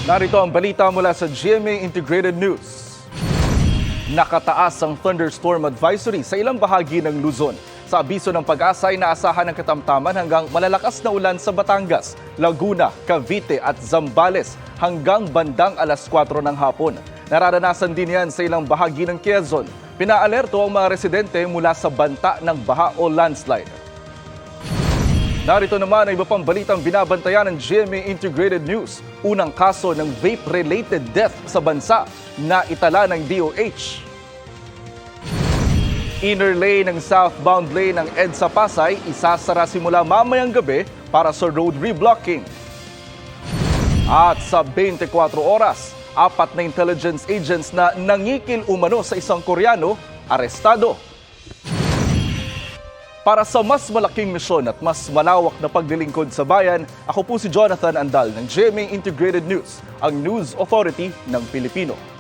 Narito ang balita mula sa GMA Integrated News. Nakataas ang thunderstorm advisory sa ilang bahagi ng Luzon. Sa abiso ng Pag-asa ay naasahan ng katamtaman hanggang malalakas na ulan sa Batangas, Laguna, Cavite at Zambales hanggang bandang alas 4 ng hapon. Nararanasan din yan sa ilang bahagi ng Quezon. Pinaalerto ang mga residente mula sa banta ng baha o landslide. Narito naman ang iba pang balitang binabantayan ng GMA Integrated News. Unang kaso ng vape-related death sa bansa na itala ng DOH. Inner lane ng southbound lane ng EDSA Pasay isasara simula mamayang gabi para sa road reblocking. At sa 24 oras, 4 na intelligence agents na nangikil umano sa isang Koreano, arestado. Para sa mas malaking misyon at mas malawak na paglilingkod sa bayan, ako po si Jonathan Andal ng GMA Integrated News, ang News Authority ng Pilipino.